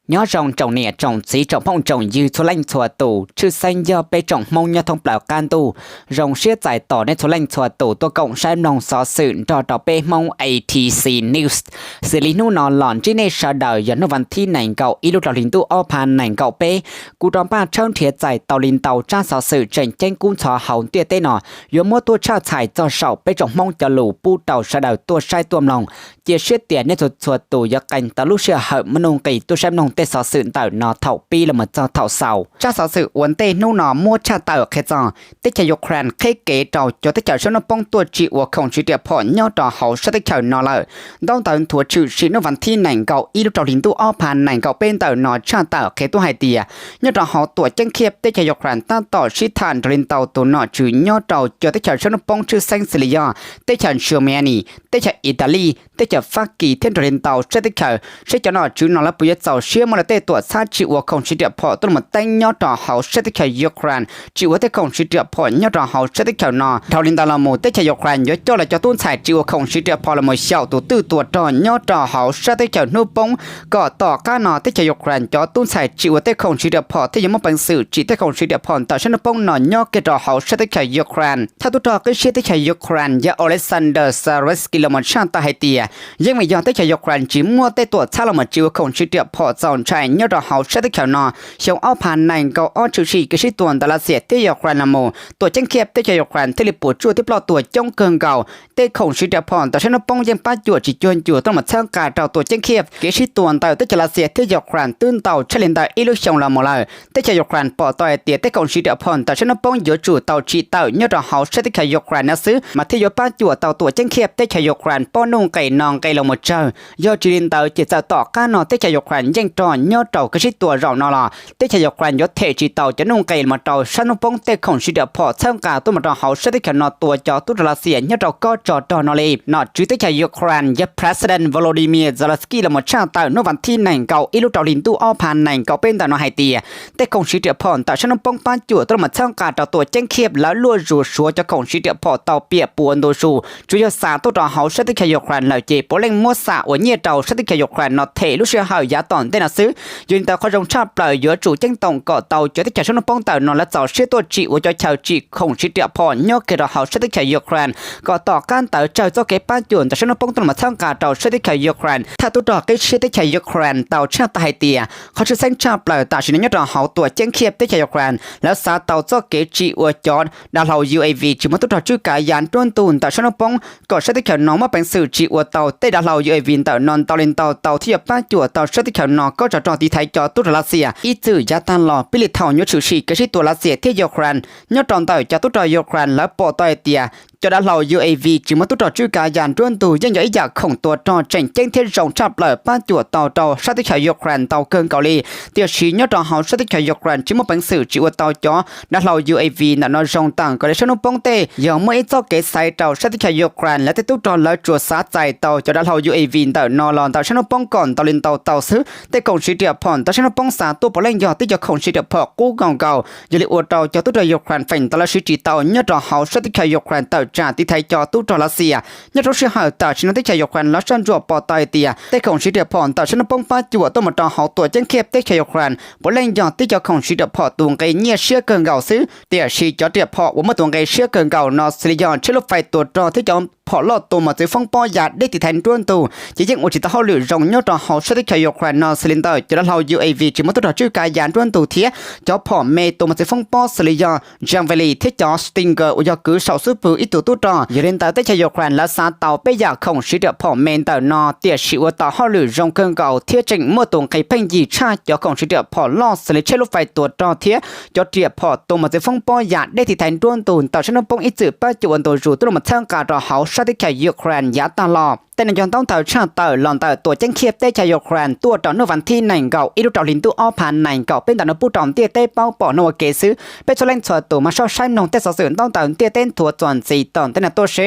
nhớ rồng trồng nè trồng xí trồng phong trồng dư số lanh chùa tù chư xanh do bê trồng mông nhớ thông bảo can tù rồng siết giải tỏ nên số lanh chùa tù tôi cộng sai nòng xó sự trò trò bê mông ATC News xử lý nu nọ lòn trên này sợ đời dẫn nó văn thi nành cậu ít lúc đầu lính tu ao pan nành cậu bê cú tròn ba trơn thiệt giải tàu lính tàu tra xó sự tranh tranh cung xó hậu tiệt tê nọ yếu mua tua tra xài cho sầu bê trồng mông cho lù pu tàu sợ đời tua sai tuom lòng chia siết tiền nên chùa tù do cảnh tàu lúc xưa hậu mân nông kỳ tua xem nông tê xó sự tàu nọ thầu pi là một cho thầu sầu tra xó sự uốn tê nu nọ mua tra tàu khé giò tê chạy Ukraine khé kế trầu cho tê chạy số nó bông tua trị của không chỉ đẹp họ nhau trò hậu sẽ tê chạy nọ lợi đong tàu thua chữ chỉ nó văn thi nành cậu ít lúc đầu lính tu ao pan nành cậu bên tàu nọ tra tàu khé tu hai tìa nhau trò họ tuổi chân khiếp tê chạy Ukraine ta tỏ sĩ thản lính tàu tu nọ chữ nhau trầu cho tê chạy số nó bông chữ xanh Syria tê chạy Germany tê chạy Italy tê chạy Pháp Kỳ thiên lính tàu sẽ tê chạy sẽ cho nọ chữ nọ là bây giờ tàu xưa mà là tê tuổi xa chịu của không chỉ đẹp họ tôi một tay nhau trò họ sẽ tê chạy Ukraine chịu tê không chỉ đẹp họ nhau trò họ sẽ tê chạy nọ thầu lính tàu là một tê chạy Ukraine nhớ cho là cho tuân xài chịu không chỉ đẹp họ là một小tổ tư tuổi trò nhau trò họ sẽ tê chạy nô bông có tỏ cá nọ tê chạy Ukraine cho tuân xài chịu tê không chỉ đẹp họ thế nhưng mà bằng sự chỉ tê không chỉ đẹp họ tạo cho nô bông nọ nhau cái trò họ sẽ tê chạy Ukraine theo tôi trò cái sẽ tê chạy Ukraine do Alexander Sarevsky là một sang tại Haiti nhưng mà do tê chạy Ukraine chỉ mua tê tuổi xa là một chịu không chỉ đẹp họ dọn chạy nhau trò họ sẽ tê chạy nọ xong ao pan này có ao chữ sĩ cái sĩ tuần là sẽ tê Ukraine là một tuổi chân khiếp tê chạy Ukraine thế là bộ chua tiếp lo tuổi trong cơn gạo tê không chỉ đẹp họ tạo cho nó bông dân ba chuột chỉ chuyên chuột trong một sang cả trào tuổi chân khiếp cái sĩ tuần tại tê chạy là sẽ tê Ukraine tương tàu chạy lên tại illusion là một lời tê chạy Ukraine bỏ tại tiệt tê không chỉ đẹp họ tạo cho nó bông giữa chủ tàu chỉ tàu nhau trò họ sẽ tê chạy Ukraine xứ mà thế giờ ba chuột tàu tuổi chân khiếp tê chạy Ukraine bỏ nung cày nòng cày là một trời do chỉ lên tàu chỉ tàu tỏ cá nọ tê chạy Ukraine dân trò nhau trầu cái sĩ tuần rau nọ là tê chạy Ukraine do thể chỉ tàu cho nung cày mà trầu sang nung bông tê không chỉ đẹp họ sang cả tôi mà trò họ sẽ tê chạy nọ tuổi cho tôi là sẽ nhau trầu có trò trò nọ lì nọ chỉ tê chạy Ukraine do President Volodymyr Zelensky là một trang tàu nó văn thiên nành cậu ít lúc trầu lính tu ao pan nành cậu bên tàu nó hai tìa tê không chỉ đẹp họ tạo cho nung bông ban chuột tôi mà sang cả trò tuổi chân khiếp lá lúa rùa súa cho không chỉ đẹp họ tàu bịa buồn đồ sù chủ yếu xã tôi trò họ sẽ tê chạy Ukraine là chỉ bố lên mua xã ở nhiệt trầu sẽ tê chạy Ukraine nó thể lúc xưa hậu giá tòn tên là xứ nhưng tàu có rong chắp lời giữa chủ chân tổng cọ tàu cho tê chạy số nung bông tàu nó là tàu sẽ tôi chỉ cho chào chỉ không chỉ đẹp họ nhớ cái đó họ sẽ tê chạy Ukraine cọ tàu can tàu chờ cho cái ban chuột cho nung bông tôi mà sang cả trầu sẽ tê chạy Ukraineถ้าตัวต่อก็เชื่อที่ชาวยูเครนเต่าชาติไฮเตียเขาจะเส้นชาปลายตาชินยอดเขาตัวเจ้งเขียบที่ชาวยูเครนแล้วซาเต่าเจ้าเกจิอวจอดดาวเรา UAV จิมตุต่อชื่อกายยานต้นตูนแต่ชนปงก็เชื่อที่เขาน้องมาเป็นสื่อจิอวเต่าเตดาวเรา UAV เต่านอนเต่าเลนเต่าที่ป้าจั่วเต่าเชื่อที่เขาน้องก็จะจอดที่ไทยจอดตุรัสเซียอีจื่อยาตันหล่อปิลิเท่ายุชื่อชีก็ชื่อตัวรัสเซียที่ยูเครนยอดตอนเต่าจะตุต่อยูเครนแล้วปอต่อเตียcho đã lâu UAV chỉ mới tụt trừ cả dàn truân tù dân giải giả khổng tua trò tranh tranh thiên rộng chắp lời ba chuột tàu sát tích hải Ukraine tàu cơn cào ly tiêu chí nhớ trò họ sát tích hải Ukraine chỉ một bản sự chỉ ở tàu chó đã lâu UAV là nó rộng tảng có để số nông bông tê giờ mới cho cái sai tàu sát tích hải Ukraine là tiếp tục trò lời chuột sát dài tàu cho đã lâu UAV tàu nò lòn tàu số nông bông còn tàu lên tàu xứ tê công sĩ điệp phòn tàu số nông bông xả tu bỏ lên giờ tích giờ không sĩ điệp phò cú gòng gào giờ liệu tàu cho tụt trời Ukraine phành tàu là sĩ chỉ tàu nhớ trò họ sát tích hải Ukraine tàu trảที่ไทยจอตู้จอรัสเซียnhấtรู้เชื่อหาแต่ชินที่ชายยูเครนแล้วฉันจวบปอตายเตียแต่ของชีเดียพอนแต่ฉันป้องป้าจั่วต้องมาต่อหาตัวเจ้งเข็บที่ชายยูเครนบนแรงยอดที่จะของชีเดียพอตัวไงเนี่ยเชื่อเกินเก่าซื้อเตียชีจอเดียพอว่าเมื่อตัวไงเชื่อเกินเก่านอสลิยอนเชื่อรถไฟตัวจอที่จะพอลอดตัวมาจะฟ้องป้อหยาดได้ติดแทนต้นตัวจะยังอุจิตเขาหรือรองยอดต่อหาที่ชายยูเครนนอสลินเตอร์จะได้เรา UAV จิมาตัวชื่อกายยานต้นตัวเทียจอพอเมตัวมาจะฟ้องป้อสลิยอนจังเวลีที่จอสติงเกอร์อุยกือสาวซื้อปืนอีตัวตู้จออย่าเล่นแต่ที่ชายยูเครนและซาเตาไปอยากของชีเดียพอเมนแต่นอเตียชิวต่อเขาหรือรองเกินเก่าเทียจริงเมื่อตัวใครเพ่งยีชาจอของชีเดียพอลอสลิเชลไฟตัวจอเทียจอเดียพอตัวมาจะฟ้องป้อหยาดได้ติดแทนต้นตัวต่อฉันป้องอีจืดป้าจวนตัวรูตัวมาเท่าการรอเขาที่ชายยูเครนยาตาลอแต่ในย้อนต้องเต่าชาเต่าหลอนเต่าตัวเจ้งเขียบเต้ชายยูเครนตัวต่อโนวันที่หนึ่งเก่าอีลูกเต่าลินตัวอ้อผ่านหนึ่งเก่าเป็นต่อนผู้ต่อมเตี้ยเต้เป้าปอโนเกซื้อเป็นโซเลนชัวตัวมาชอบใช้นงเต้สอสื่อต้องเต่าเตี้ยเต้นถั่วจวนสีต่อแต่ในตัวเช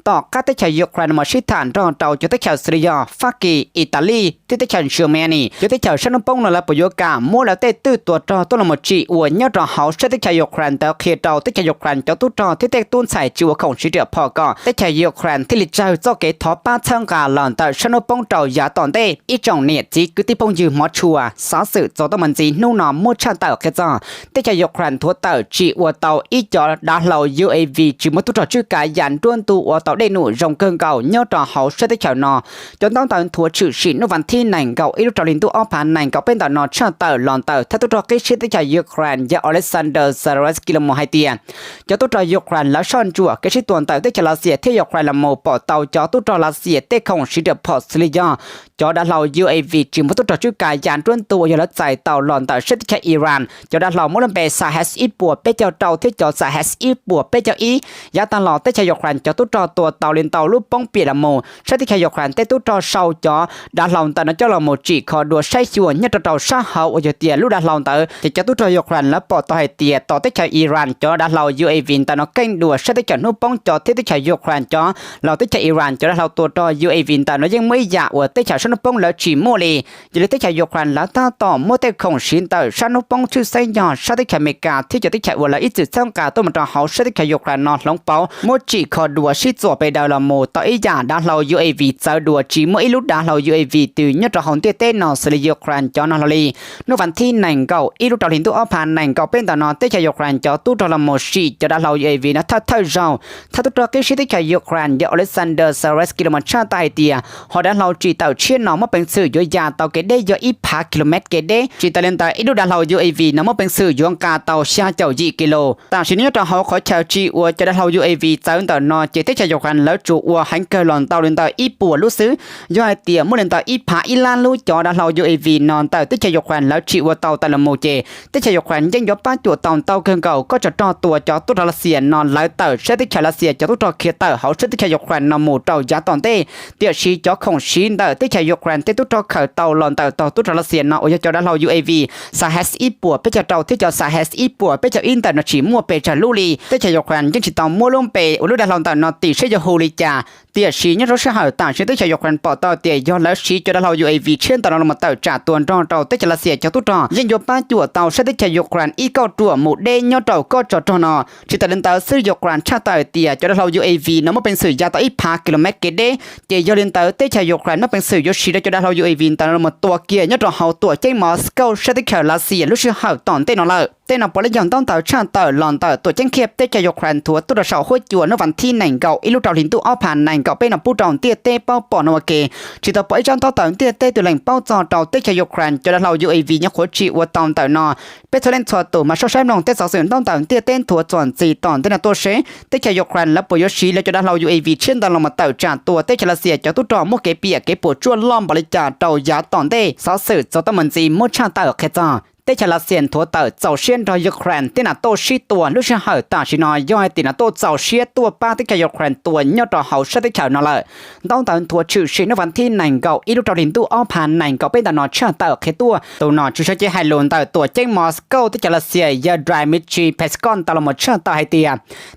ต่อก้าเต้ชายยูเครนมาชิฐานรอเต่าจุดเต้ชาวซีเรียฟากีอิตาลีที่เต้ชาวเชอร์แมนีจุดเต้ชาวชนปงนั่นแหละประโยชน์การมั่วแล้วเต้ตื้อตัวจอตัวละหมดจีอวยเนี่ยรอเขาเต้ชายยูเครนแต่เขียดเต่าเต้ชายยูเครนเจ้าตู้จอที่เต้ตุ้นใส่จิวของชีเดียพอก่อเต้ชายยูเครนที่ลิจาเจ้าเกทอป้าเชิง การหลอนแต่ชนปงเจ้าอย่าตอนเต้อีจงเนี่ยจีกุติปงยืมมอชัวสาสื่อจอตมันจีนู่นนอมมุชาเต่าแค่จ้าเต้จะยกครันทัวเต่าจีวัวเต่าอีจอดาเหล่า UAV จีมุตุจอชื่อกายยันด้วนตัววัวเต่าได้หนูรงเกินเก่าเนื้อต่อเขาเสด็จเฉานอจนต้องตอนทัวชื่อชินวันที่ไหนเก่าอีลูกจอลินตัวอ้อผ่านไหนเก่าเป็นต่อนอชาเต่าหลอนเต่าถ้าตัวจอกิชิตจะยกครันยาอเล็กซานเดอร์ซาร์สกิโลโมไฮเตียจะตัวจอยกครันแล้วซ่อนจั่วกิชิตตัวเต่าเต้จะลาเสียที่ยกครันละโมปอเต่าจอตัวจอลาเสียเต้ของชิดพอสลิยาจอดาเหล่า UAV จีมุตุจอชื่อกายยันด้วนตัวอย่าละใจเต่าหลอนเต่าเสด็จเฉอิหร่านจอดาเหล่ามุลเปซาเฮสอีปัวเปเจ้าเต่าที่จอซาเฮสอีปัวเปเจ้าอียาตลอดเต้จะยกครันจอตัวจอตัวเต่าเลียนเต่ารูปป้องเปียละโมเสด็จเฉยกครันเต้ตัวจอเศร้าจอดาเหล่าเต่านั้นเจ้าละโมจีคอดัวใช้ชวนเนี่ยเต่าซาเฮาโอเจเตียลูดาเหล่าเต่าที่จะตัวจอยกครันแล้วปอต่อให้เตียต่อเต้เฉอิหร่านจอดาเหล่า UAV ตานอเก่งดัวเสด็จเฉยนุ่มป้องจอที่เต้เฉยกครันจอเราเต้เฉอิหร่านจอดาเหล่าตัวจอ UAV ตานอยังไม่อยากว่าเต้เฉยนุ่มป้องแล้วจีโมลีจะเลยเต้เฉยกครันแล้วถ้าต่อโมเต้ของชินเต่าชานุ่มป้องชื่อไซยอเสด็จเฉยเมกาที่จะเต้เฉยว่าละอีจุดสร้างการตัวมันต่อเขาเสด็จเฉยกครันนอนหลงเปาโมจีคอดัวชิจั่วไปดาวละโมต่ออีอย่างดาเหล่า UAV เจ้าดัวจีโมอีลุดาเหล่า UAV ตื่นเนี่ยจะหงเต้เต้นอสลิยกรันจอนอลลีนวันที่ไหนเก่าอีลุดาหินตัวอ้อผ่านไหนเก่าเป็นตอนนเต้เฉยกรันจอตู้ดอลโมชีจะดาเหล่า UAV นะถ้าเท่าเจ้าถ้าตัวตัวกิชิเต้เฉยกรันเดอเลซันเดอร์ซาร์สกิโลมันชาตายเตียหอดาเหล่าจีเต่าเชี่ยนอมาเป็นสื่อยาเต่าเกเดยอีพากิโลเมตรเกเดจีตาเลนตาอีลุดาเหล่า UAV นมาเป็นสื่อยงกาเต่าชาเจ้าจีกิโลต่างชนิดต่อเขาขอชาวจีวัวจะดาเหล่า UAV เจ้าต่อนอเจเต้เฉยกรันแล้วจูวัวหันเกลอนเต่าเลนตาอีปัวรู้ซื้อย่อยเตียมุเลนตาอีผาอีลานรู้จอดาเหล่า UAV นอนเต่าเต้เฉยกรันแล้วจีวัวเต่าตะละโมเจเต้เฉยกรันยังยกป้าจั่วเต่าเครื่องเก่าก็จะต่อตัวจอตุรัสเซียนอนแล้วเต่าเชติเฉลเซียจะตุตอเคียเต่าเขาเชติเฉยกรันนำหมู่เต่ายาตอนเต้เตียชีจอของชินเต่าเต้เฉยกรันเต้ตุตอเข่าเต่าหลอนเต่าตุรัสเซียนนอโอยจอดาเหล่า UAV สาเฮสอีปัวเปจะเต่าที่จะสาเฮสอีปัวเปจะอินเตอร์นฉีมัวเปจะลูลีเต้เฉยกรันยังฉีตอมัวล้มเปอุลุดาเหล่าเต่านอติเชยโฮลิจาเตียชีเนี่ยรถเช่าต่างเชติเฉยกรันปอต่อเตียย้อนแล้วชีจอดาเหล่า UAV เช่นตอนเรามาเต่าจ่าตัวรอเต่าเต้เฉลเซียจะตุตอยังยกป้าจั่วเต่าเชติเฉยกรันอีเก้าตัวหมู่เดยอเต่าก็จอดนอชิตาเลนเต่าซื้อยกรันชาเต่าเตียจอดาเหล่า UAV นมาเป็นสื่อยาต่ออีพากิโลเมตรเกเดเจยอเลนเต่าเต้เฉยกรันนับเป็นสื่อยชีได้จอดาเหล่า UAV ตอนเรามาตัวเกียร์เนี่ยเราเฮาตัวเจ้มอสโกเชติเฉลเซียลุชิเฮาตอนเต้นอละเต้นอปอลยังต้องเต่าชาเต่าหลอนเต่าตัวเจ้งเข็บเต้เฉยกรันทัวตัวเราเสาหัวจวนวันที่ไหนเก่าอีลูกเต่าหินตัวอ้อผ่านไหนเก่าเป็นผู้จองเตี้ยเต้เป้าปอนวเกชิตาปอยจันเต่าเต่าเตี้ยเต้ตัวแหล่งเป้าจอเต่าเต้เฉยกรันจอดาเหล่า UAV เนี่ยหัวจีวัวตอนเต่านอเป็นตัวเล่นทัวตัวมาชอบใช้ลงเต้สาวเสือต้องเต่าเตี้ยเต้นทัวจวนจีตอนเต้นตัวเชเต้เฉยกรันแล้วปอยชีแล้วจอดาเหล่า UAV เช่นตอนลงมาเต่าจานตัวเต้เฉลเซียจะตุจอมุกเกเปียเกปวดจวนล้อมบริจาเต่ายาตอนเต้สาวเสือจะต้องมันจีมุชาเต่าแค่จ้าเต้เฉลเซียนทัวเต่าเจ้าเชียนรอยยูเครนเต้นโตชีตัวลุชเฮาตาชินอยย่อยตินโตเจ้าเชียตัวป้าเต้เฉยยูเครนตัวยอดเฮาเชติเฉานอเลยต้องตอนทัวชื่อชินวันที่ไหนเก่าอีลูกตอลินตัวอ้อผ่านไหนเก่าเป็นตอนชาเต่าแค่ตัวนอชื่อเจไฮโลนเต่าตัวเจ้งมอสโกเต้เฉลเซียยาดรายมิชีเพสกอนตลอดชาเต่าไฮเตีย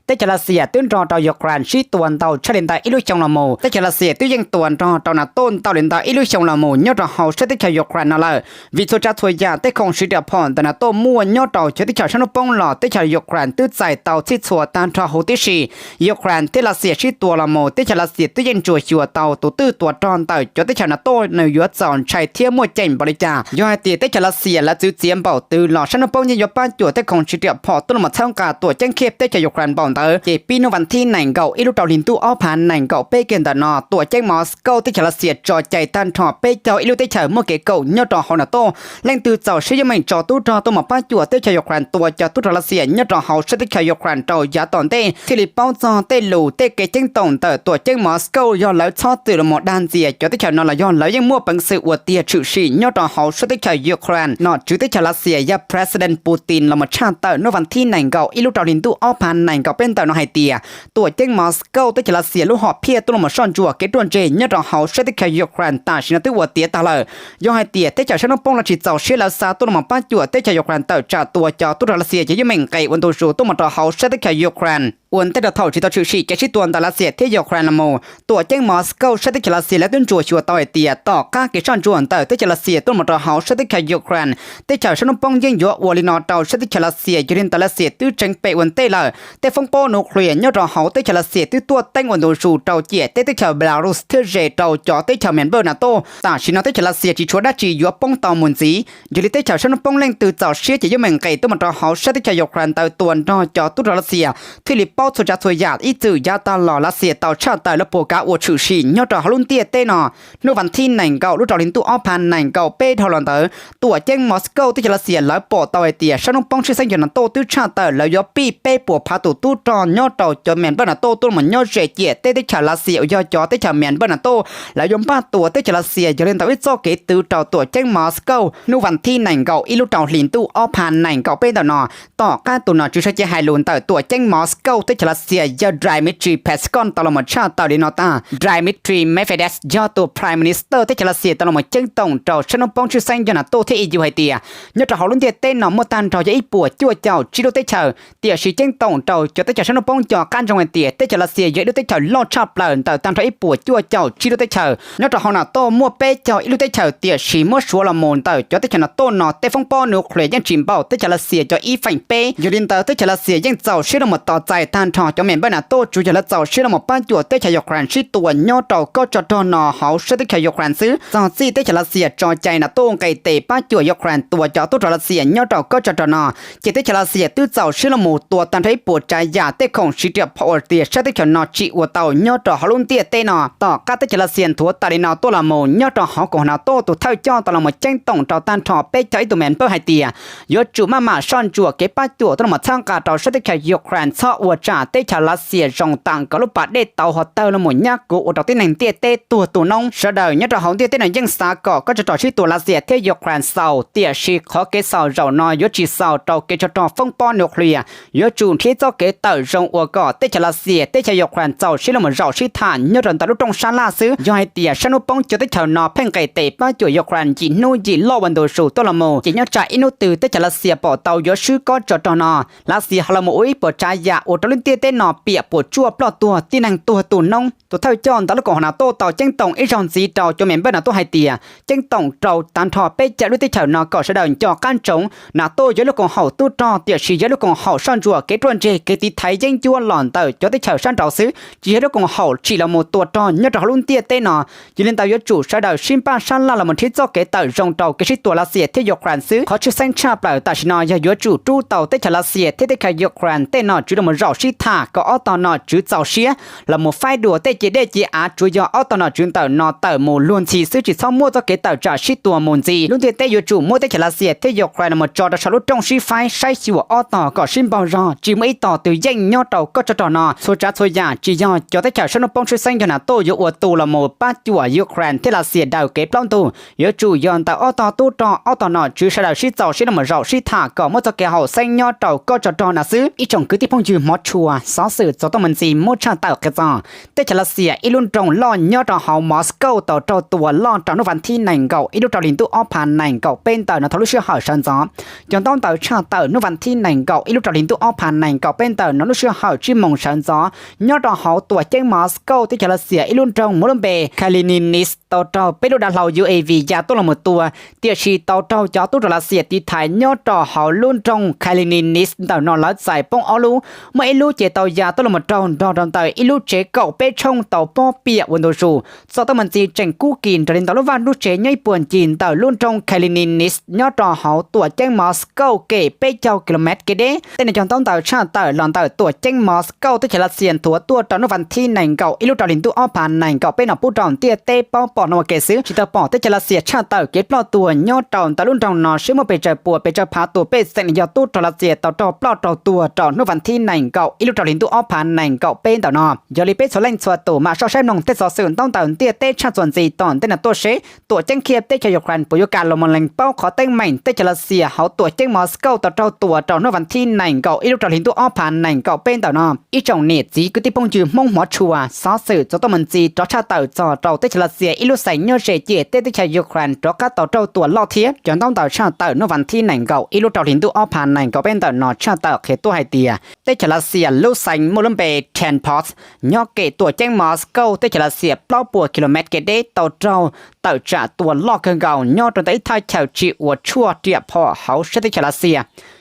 เต้เฉลเซียตื้นรอเต่ายูเครนชีตัวเต่าเฉลินเต่าอีลูกชงละโมเต้เฉลเซียตื้ยังตัวรอเต่าหน้าต้นเต่าลินเต่าอีลูกชงละโมยอดเฮาเชติเฉยยูเครนนอเลยวิสุจัตถวยาเต้คงชีเดียพอนตนาโตมัวยอดเต่าเชติเฉาชนปงหล่อเตเฉายูเครนตื้อใจเต่าที่ชัวตานทาโฮติชียูเครนเตลาเซียชีตัวละโมเตเฉลาเซียตื้อยันจัวชัวเต่าตัวตื้อตัวจอนเต่าจอเตเฉานาโตในยัวจอนชัยเทียมวยเจนบริจาย่อยเตียเตเฉลาเซียและจื้อเจียมเป่าตื้อหล่อชนปงยันยป้านจัวเตคงชีเดียพอต้นมาเท่ากาตัวเจ้งเข็บเตเฉายูเครนเป่าเตอเจปีนวันที่ไหนเก่าอีลูกเต่าลินตู้อ้อผ่านไหนเก่าเป้เกนตานอตัวเจ้งมอสโกเตเฉลาเซียจอใจตันทอเป้เจ้าอีลูกเตเฉาเมื่อเกเก่ายอดฮอนาโตแรงตื้อเจ้าชื่อยังไม่จอตู้จอตัวมาป้านจัวเตเฉายูเครนตัวจะตุรัสเซียเนี่ยเราเขาเสด็จเฉยกรันเต่ายาตอนเต้ที่ลิปเป้าจอเต้ลูเต้เกจิงตงเต่ตัวเจ้งมอสโกย้อนแล้วชอบตื่นหมดด้านเสียจะเต้เฉยนอละย้อนแล้วยังมั่วปังสืออวดเตียชื่อชีเนี่ยเราเขาเสด็จเฉยกรันนอจุดเต้เฉยรัสเซียยา President ปูตินละมาชาเต่ในวันที่ไหนเก่าอีลูกเต่าลินตู้อ้อพันไหนเก่าเป็นเต่านอไฮเตียตัวเจ้งมอสโกเต้เฉยรัสเซียลูกหอบเพียตัวมาซ่อนจั่วเกตวนเจเนี่ยเราเขาเสด็จเฉยกรันตาชินาตัวเตียตาเลยย้อนไฮเตียเต้เฉยชนปงละจิตเจ้าเชื่อแล้วซาตัวมาป้าจั่วเต้เฉยกรันเต่าจ่าตัวจ่าตุรัสเซียจะยังไม่ไกลวันตัวชูตัวมาต่อเขาเสด็จเฉยกรัน อ้วนแต่เดาเท่าที่ต่อชื่อแกชิตัวตาลาเสียที่ยูเครนละโมตัวเจ้งมอสโกชัดที่รัสเซียและต้นจัวชัวต่อยเตียต่อก้าเกชันจวนเตอร์ที่รัสเซียต้นมอเตอร์เฮาชัดที่ยูเครนที่ชาวชนปงยิ่งยัววอลินอเตาชัดที่รัสเซียยูรินตาลาเซียตื้อจังเปวันเตลแต่ฟงโปนิวเคลียร์ยอดเฮาที่รัสเซียตื้อตัวเต็งวันดูชูเตาเจียที่ชาวเบลารุสที่เจเตาจ่อที่ชาวเมียนเบอร์นาโตตาชินาที่รัสเซียจีชัวได้จียัวปงเตามุนซียูริที่ชาวชนปงเล่งตื้อจ่อเชียจียเมืองไก่ต้นมอเตอร์เฮาชัดที่ยูเครนเตาตัวนอจ่อตุรัสเซียที่ลิปเป้าสุดจะสวยยาอีจือยาตาหล่อรัสเซียเตาชาติและโปกาอวดชื่อชินยอดฮารุนเตียเตนอในวันที่หนึ่งเก้ารู้จักลินตัวอ้อพันหนึ่งเก้าเป้ทอลันเตอร์ตัวเจ้งมอสโกที่รัสเซียแล้วปอเตาเตียฉันป้องชื่อเส้นยนต์โตตื้อชาติแล้วยอปีเป้ปวดพาตัวตู้จอนยอดเตาจอมแมนเบอร์นาโตตัวเหมือนยอดเจเจียเต้ที่ชารัสเซียยอดจอที่ชาแมนเบอร์นาโตแล้วยอมป้าตัวที่รัสเซียจะเล่นตัววิโซเกตื้อเตาตัวเจ้งมอสโกในวันที่หนึ่งเก้าอิลูเตาลินตู้อ้อพันหนึ่งเก้าเป้เตานอต่อการตัวนอจุดเชจไฮลูนเตาตัวเจ้งมอสโกที่รัสเซียยอดไดมิทรีเพสกอนตลอดชาติตาดินอตาไดมิทรีเมเฟเดสยอดตัวพรีมินิสเตอร์ที่รัสเซียตลอดเจ้งตงเจ้าชนปงชื่อเส้นยนาโตที่อียูไฮเตียยอดฮอลลุนเตียเต้นนอมตันเจ้าจะอีปัวจั่วเจ้าจิโรเตเชอเตียชีเจ้งตงเจ้าจะเตเชอชนปงจ่อการจงเวนเตียเตเชรัสเซียยอดเตเชอลอดชาเปล่าแต่ตามเจ้าอีปัวจั่วเจ้าจิโรเตเชอยอดฮอลนาโตมัวเป้เจ้าอีลูเตเชอเตียชีมัวชัวละมนเตอจะเตเชนาโตนอเตฟงปอนิวเคลียยังจิมเป้าเตเชรัสเซียจะอีฝังเป้ยูรินเตอร์เตเชรัสเซียยังเจ้าชื่อละหมดต่อใจทานทอจะเหม็นบ้านนาโตจูจะละเจ้าชื่อละหมดป้าจั่วเตเชยูเครนชื่อตัวยอดเตาก็จะตอนอเฮาชื่อเตเชยูเครนซื้อจอซีเตเชรัสเซียจอใจนาโตไก่เตป้าจั่วยูเครนตัวเจ้าตัวรัสเซียยอดเตาก็จะตอนอเจเตเชรัสเซียตื้อเจ้าชื่อละหมูตัวตันให้ปวดใจยาเตของชิเดียพอเตียชื่อเตเชนอจิอวเตายอดเตาฮารุนเตียเตนอต่อกาเตเชรัสเซียถัวตาลินาตัวละหมูยอดเตาเฮาของนาโตตัวเท่าจ้อตละหมดแจ้งตงเตาตันทอเป้ใจตัวแมนเปิ้ลไฮเตียยอดจูมาซ่อนจั่วเก็บป้าจั่วตัวหมดช่างกาเตาชื่อเตเชยูเครนซ่ออวจ่าเตเชรัสเซียจงตังกลุปะเดเตาฮอตเตอร์ละหมูยักกูอดที่หนึ่งเตียเตตัวน้องเสดยอดเฮาเตียเตนยังสากก็จะต่อชื่อตัวรัสเซียเทยูเครนเซาเตียชีขอเกสาวเรานอยจีเซาเตาเกจตอฟงปอนนิวเคลียยอดจูที่เจ้าเกเตอร์จงอวก็เตเชรัสเซียเตเชยูเครนเจ้าชื่อละหมูเราชื่อฐานยอดตาลุตรงชาลาซื้อยอให้เตียชนุปงจะได้เฉานอเพ่งไก่เตป้าจ่วยยูเครนจีนูจีโลวันโดสูตัวละโมจียอดจ่าอินุตือเตเชรัสเซียปอเตายอชื่อก็จตอนอรัสเซียฮาลโมอุยปอจายาโอตลุนเตียเตนอเปียปวดจั่วปลอตัวที่นังตัวตุนน้องตัวเท่าจอนตาลุกของนาโตเตาเจ้งตงอีจอนสีเตาจะเหม็นเบอร์นาโตไฮเตียเจ้งตงเตาตันทอเป้จะรู้เตเฉานอก็เสดจอการจงนาโตยอลุกของเฮาตู้ตอเตียชียอลุกของเฮาซ่อนจั่วเกตวนเจเกติไทยเจ้งจั่วหลอนเตาจะเตเฉาซ่อนเตาซื้อจียอลุกของเฮาชีละโมตัวตอยอดฮารุนเตียเตนอยืนเตายอจูเสดชิมป้าชันลาละมันที่เจ้าเกเตอจงเตาเกชิตัวรัสเซียที่ยูเครนซื้อขอชื่อเส้นชาเปล่าตัชนอยยอจูตู้เตาเตเฉรัสเซียที่เตเขยูเครนเตนอจุดละมันรอชิท่าก็อ้อตอนอจุดเจ้าเชียละโมไฟดัวเตเจเดจีอาจุยออ้อตอนอจุนเตอนอเตอโมล้วนชีซื้อจิตซ่อมมัวเจ้าเกเตอจ่าชิตัวมุนจีลุนเตเตยจูมัวเตเฉรัสเซียที่ยูเครนมาจอดชาลุตงชีไฟใช้ชิวอ้อตอก็ชิมเบารอจีไม่ต่อตัวยังยอเตาก็จะตอนอโซจัดโซยาจียอจอเตเฉาชนปงชื่อเส้นขนาดโตยอวตูละโมป้าจัวยูเครนที่รัสเซียดาวเก็บปล้องตัวยอจูยอนเตาอ้อตอตู้ตออ้อตอนอจื้อชาดาวชิเจ้าชิละมาเราชิท่าก็มัวเจ้าเกเฮาเส้นยอเตาก็จะตอนอซื้ออีจงคือที่พงยืมอชัวสอสื่อจะต้องมันจีมัวชาเตากระจอเตเฉรัสเซียอีลุนตรงล่อนยอเตาเฮามอสโกเตาเจ้าตัวล่อนตอนวันที่หนึ่งเก่าอีลุตาลินตู้อ้อพันหนึ่งเก่าเป็นเตาเนาทะลุเชื่อหาชันจอจนต้องเตาชาเตานวันที่หนึ่งเก่าอีลุตาลินตู้อ้อพันหนึ่งเก่าเป็นเตาเนาทะลุเชื่อหาจิมงชันจอยอเตาเฮาตัวเจ้งมอสโกเตเฉรัสเซียอีลุนตรงมุลเบคาลินินิสเตาเจ้าเป็นดูดาเรา UAV ยาตัวละหมดตัวเตียชีเตาเจ้าจอตู้รัสเซียที่ไทยยอเตาเฮาลุ่นตรงคาลินินิสเตานอนลัดใส่ป้องอลูเมื่ออีลูเจเตายาตัวละหมดตรงดอนเตาอีลูเจเก่าเป้ชงเตาป้อเปียวันโดชูสตมันจีเจงกู้กินจะเล่นเตาลูกวันลูเจย่อยป่วนจีนเตาลุ่นตรงคาลินินิสยอเตาเฮาตัวเจ้งมอสโกเกเป้เจ้ากิโลเมตรเกเดแต่ในจอนต้องเตาชาเตาหลอนเตาตัวเจ้งมอสโกตัวเฉลัดเสียนตัวตอนวันที่หนึ่งเก่าอีลูตาลินตัวอ้อผ่านหนึ่งเก่าเป็นหนอปูดอนเตี้ยเต้ป้อปอนวเกซื้อชิตาปอตัวเฉลัดเสียชาเตาเก็บปลอตัวยอเตาตาลุ่นตรงนอชื่อมาไปเจอปัวไปเจอพาตัวเป้เซนยอตู้ตลัดเสียเตาตอปลอตัวตอนวันที่หนึ่งเก่าอีลูตาลินตัวอ้อผ่านหนึ่งเก่าเป็นเตานอยอลิเป้สเลงสวดตัวมาชอใช้นงเตสอสื่อต้องเตาเตี้ยเต้ชาส่วนจีตอนเต้นตัวเชตัวเจ้งเคียบเต้ชายครันปุยการลมแรงเป้าขอเต้งใหม่เต้เฉลัดเสียเขาตัวเจ้งมอสโกเตาตัวตอนวันที่หนึ่งเก่าอีลูตาลินตัวอ้อผ่านหนึ่งเก่าเป็นเตานออีจงเนตจีกุติพงจือมงหัวชัวซอสื่อจะต้องมันจีจอชาเตาจอเตาเต้เฉลัดเสียอีลูใส่เนื้อเฉยเจเต้ชายครันจอก้าเตาตัวล่อเทียจนต้องเตาชาเตาวันที่หนึ่งเก่าอีลูตาลินตัวอ้อผ่านหนึ่งเก่าเป็นเตานอชาเตาเขตัวไฮเตียเต้เฉลัดเสีย ยลูกสังโมลัมเบแทนพอสย่อเกตตัวแจ้งมอสโกเตชลาเซียเปล่าปัวกิโลเมตรเกเดต่อเจ้าเต่าจ่าตัวลอกเกินเก่าย่อตัวไต้ท้ายแถวจีอวดชั่วเดียพอเขาเชตชลาเซีย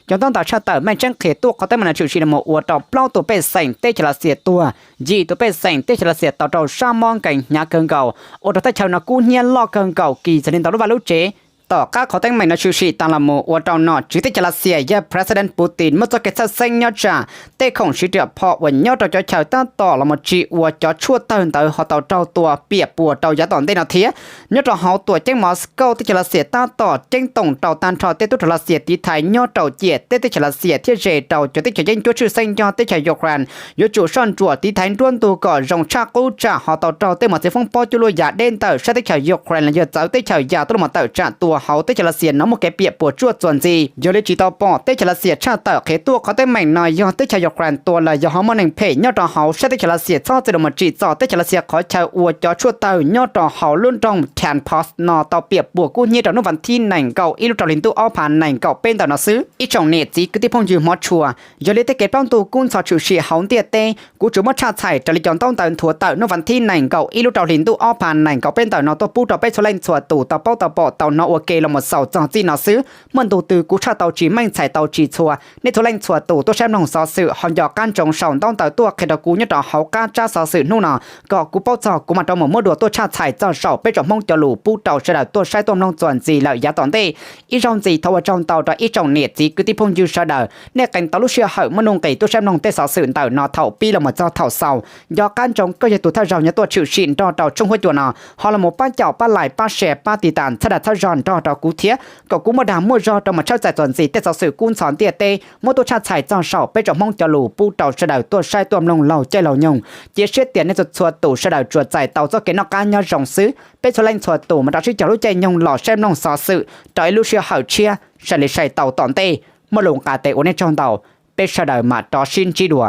จนต้องต่อชาเต่าแม่จังเขตัวเขาได้มันชิวชีนโมอวดต่อเปล่าตัวเป็นแสงเตชลาเซียตัวยีตัวเป็นแสงเตชลาเซียต่อเจ้าชามองกันยาเกินเก่าอดแต่ชาวนากูเฮียนลอกเกินเก่ากี่จะเน้นต่อรูปลูกเจต่อก้าเขาแต่งใหม่ในชิวชีตามละโมอวดต่อนอจิตเตชลาเซียยาประธานาธิบดีปูตินเมื่อจะเกิดเซ็งยอดจ่าเตะของชีเดียพอวันยอดต่อชาวตั้งต่อละโมจีอวดจอชั่วเตินต่อเขาต่อเจ้าตัวเปียปวดต่อยาตอนเต้นเอาเทียยอดต่อเขาตัวเจ้งมอสโกเตชลาเซียตั้งต่อเจ้งตงต่อตันทอเตตุทลาเซียตีไทยยอดต่อเจียเตเตชลาเซียที่เจต่อจะเตจะยังจุดชื่อเซ็งยอดเตชยกรันยจูซ่อนจั่วตีไทยด้วนตัวก่อนรองชากูจ่าเขาต่อเจ้าเตมาเซฟงปอจุลยาเด่นเตอร์ชาเตชยกรันและยอดเจ้าเตชยาตัวมาเตอร์จ่าตัวเขาเตชลาเซียน้องโมเกเปียปวดจวดส่วนจียอดจีต่อปอเตชลาเซียชาเตอร์เขตัวเขาเตใหม่หน่อยยอดเตชยกรันตัวเลยยอดเขามาหนึ่งเพยยอดต่อเขาชาเตชลาเซียชอบจะมาจีจ่อเตชลาเซียขอชาวอวดจอชั่วเตอร์ยอดต่อเขาลุ่นตรงแทนพอสนอต่อเปียบบัวกู้เงี้ยต่อนุวันที่หนึ่งเก่าอิลุตอลินตู้อ้อผ่านหนึ่งเก่าเป็นต่อหนัซื้ออีจงเนจีก็ที่พงยืมอชัวยอดเลตเกตป้องตัวกุ้นสอดชิวเชียเขาเตียเตกูจุมอชาไทยจริจอนต้องเตินถั่วเตอร์นุวันที่หนึ่งเก่าอิลุตอลินตู้อ้อผ่านหนึ่งเก่าเป็นต่อนอตัวปูต่อไปโซเลนสัวตู่ต่อเป้าต่อปอต่อนอโอเกลหมดเสาจอจีนอซื้อมันตูตือกูชาเตาจีไม่ใส่เตาจีชัวในโซเลนสัวตู่ตัวแชมป์นองซอสื่อหอนยอการจงสองต้องเตอตัวเคดกูเนี่ยต่อเขาก้าจ้าซอสื่อนู่นน่ะก็กูเป้าจอกูมาต่อหมดเมื่อดัวตัวชาไทยจอเสาไปจอมมงจลูปูเตาเฉลาตัวใช้ตัวน้องจวนจีแล้วยาตอนเตอีจงจีทว่าจงเตาต่ออีจงเนจีก็ที่พงยูชาดาเนี่ยกันตอลุเชียเหมนงเกตัวแชมป์นองเตสอสื่อเตานอเท่าปีละหมดเจ้าเท่าเสายอการจงก็จะตัวเท่าเราเนี่ยตัวชิวชินต่อเตาชงหัวจวนฮอลโมป้าเจ้าป้าไหลป้าแฉป้าตีตานชดาเท่าจอนต่อเตากูเทียก็กูมาดามมั่วจอต่อมาเช่าใจจวนจีเตสอสื่อกุนสอนเตียเตมตัวชาติไทยจอเสาไปจอมมงจลูปูเตาเฉลาตัวใช้ตัวลงเหล่าใจเหล่ายงเจี๊ยเชื่อเตียนในจุดชัวตู่เฉลาจวดใจเตาเจ้าเกนอกการยอดจงซื้อเป็นโซเลนชัวตู่มาดักชื่อจะรู้ใจยงหล่อแช่น้องซอสื่อจอยลูเชียเหาเชียเฉลยใส่เตาตอนเตมาลงกาเตโอเนจอนเตาเป็นเฉลามาต่อชินจีดัว